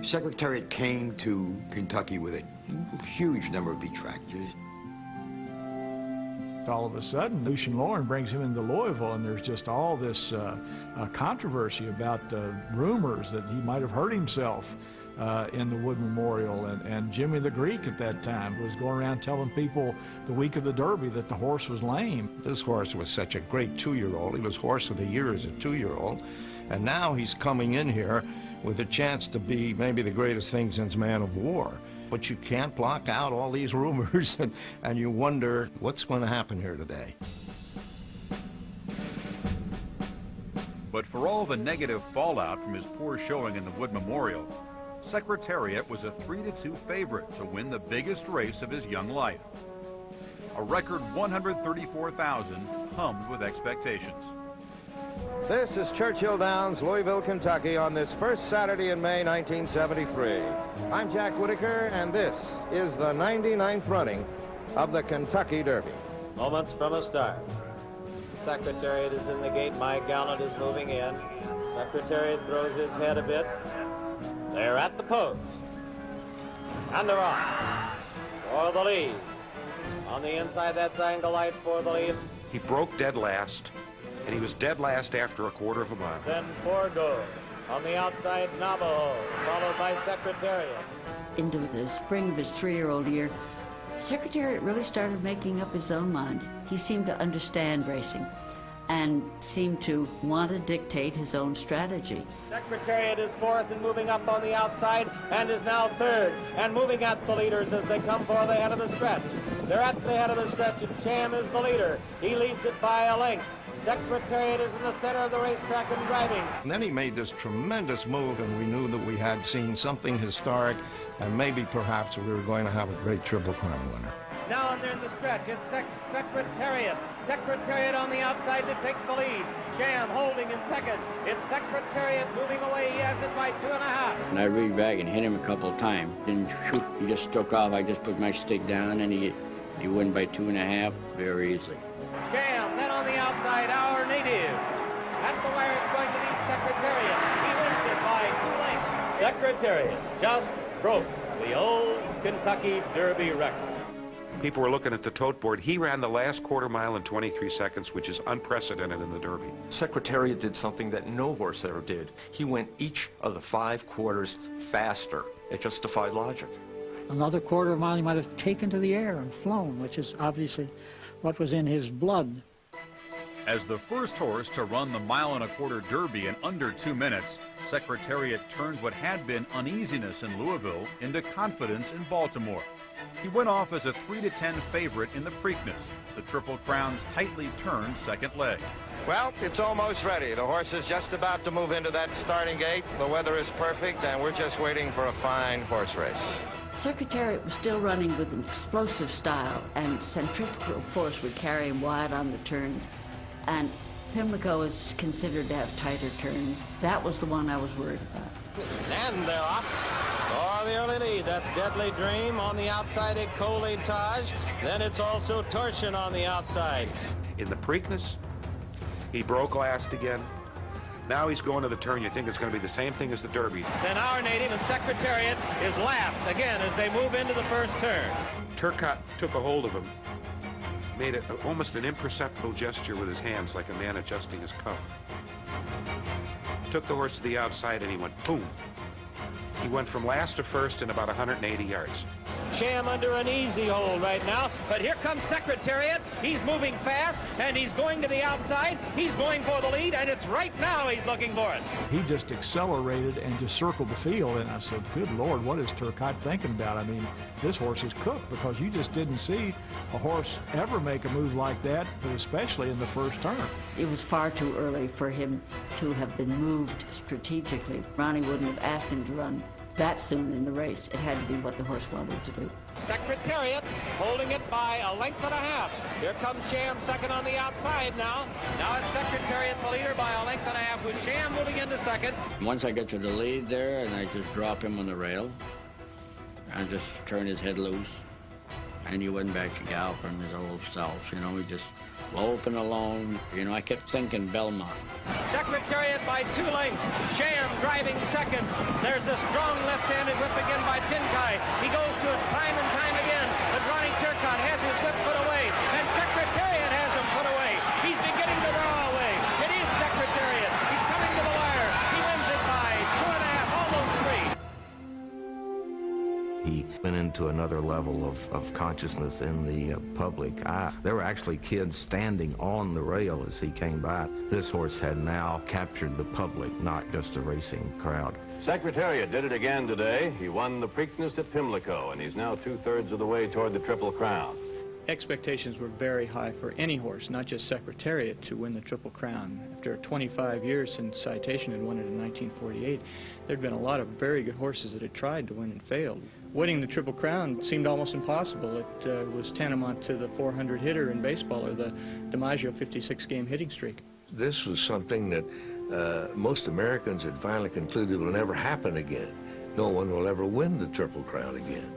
Secretariat came to Kentucky with a huge number of detractors. All of a sudden, Lucian Loren brings him into Louisville, and there's just all this controversy about rumors that he might have hurt himself in the Wood Memorial. And Jimmy the Greek at that time was going around telling people the week of the Derby that the horse was lame. This horse was such a great 2-year-old. He was Horse of the Year as a 2-year-old. And now he's coming in here with a chance to be maybe the greatest thing since Man of War. But you can't block out all these rumors, and you wonder what's going to happen here today. But for all the negative fallout from his poor showing in the Wood Memorial, Secretariat was a 3-2 favorite to win the biggest race of his young life. A record 134,000 hummed with expectations. This is Churchill Downs, Louisville, Kentucky, on this first Saturday in May 1973. I'm Jack Whitaker, and this is the 99th running of the Kentucky Derby. Moments from a start. Secretariat is in the gate. My Gallant is moving in. Secretariat throws his head a bit. They're at the post. And they're off for the lead. On the inside, that's Angle Light for the lead. He broke dead last, and he was dead last after a quarter of a mile. Then Forgo. On the outside, Navajo, followed by Secretariat. Into the spring of his 3-year-old year, Secretariat really started making up his own mind. He seemed to understand racing and seemed to want to dictate his own strategy. Secretariat is fourth and moving up on the outside and is now third and moving at the leaders as they come for the head of the stretch. They're at the head of the stretch, and Sham is the leader. He leads it by a length. Secretariat is in the center of the racetrack and driving. And then he made this tremendous move, and we knew that we had seen something historic, and maybe perhaps we were going to have a great Triple Crown winner. Now and they're in the stretch. It's Secretariat. Secretariat on the outside to take the lead. Sham holding in second. It's Secretariat moving away. He has it by 2.5. And I reached back and hit him a couple of times. Didn't shoot. He just struck off. I just put my stick down, and he won by 2.5 very easily. Sham, then on the outside, Our Native. At the wire, it's going to be Secretariat. He wins it by 2 lengths. Secretariat just broke the old Kentucky Derby record. People were looking at the tote board. He ran the last quarter mile in 23 seconds, which is unprecedented in the Derby. Secretariat did something that no horse ever did. He went each of the 5 quarters faster. It just defied logic. Another quarter of a mile he might have taken to the air and flown, which is obviously what was in his blood. As the first horse to run the 1.25 mile Derby in under 2 minutes, Secretariat turned what had been uneasiness in Louisville into confidence in Baltimore. He went off as a 3-10 favorite in the Preakness, the Triple Crown's tightly turned second leg. Well, it's almost ready. The horse is just about to move into that starting gate. The weather is perfect, and we're just waiting for a fine horse race. Secretariat was still running with an explosive style, and centrifugal force would carry him wide on the turns. And Pimlico is considered to have tighter turns. That was the one I was worried about. And they're off for the early lead. That's Deadly Dream on the outside, Ecole Taj. Then it's also Torsion on the outside. In the Preakness, he broke last again. Now he's going to the turn. You think it's going to be the same thing as the Derby. Then Our Native and Secretariat is last again as they move into the first turn. Turcotte took a hold of him, made it almost an imperceptible gesture with his hands, like a man adjusting his cuff. Took the horse to the outside, and he went boom. He went from last to first in about 180 yards. Sham under an easy hold right now, but here comes Secretariat. He's moving fast, and he's going to the outside. He's going for the lead, and it's right now he's looking for it. He just accelerated and just circled the field, and I said, good Lord, what is Turcotte thinking about? I mean, this horse is cooked, because you just didn't see a horse ever make a move like that, but especially in the first turn. It was far too early for him to have been moved strategically. Ronnie wouldn't have asked him to run that soon in the race. It had to be what the horse wanted to do. Secretariat holding it by 1.5 lengths. Here comes Sham second on the outside now. Now it's Secretariat the leader by 1.5 lengths with Sham moving into second. Once I get to the lead there, and I just drop him on the rail, and just turn his head loose, and he went back to galloping his old self. You know, he just open alone. You know, I kept thinking Belmont. Secretariat by 2 lengths. Sham driving second. There's a strong left-handed whip again by Pinkai. He goes to it time and time again. But Ronnie Turcotte has his whip put away, and Secretariat has him put away. He's beginning to draw away. It is Secretariat. He's coming to the wire. He wins it by 2.5, almost 3. He went into another level of consciousness in the public eye. There were actually kids standing on the rail as he came by. This horse had now captured the public, not just a racing crowd. Secretariat did it again today. He won the Preakness at Pimlico, and he's now 2/3 of the way toward the Triple Crown. Expectations were very high for any horse, not just Secretariat, to win the Triple Crown. After 25 years since Citation had won it in 1948, there'd been a lot of very good horses that had tried to win and failed. Winning the Triple Crown seemed almost impossible. It was tantamount to the 400 hitter in baseball or the DiMaggio 56-game hitting streak. This was something that most Americans had finally concluded will never happen again. No one will ever win the Triple Crown again.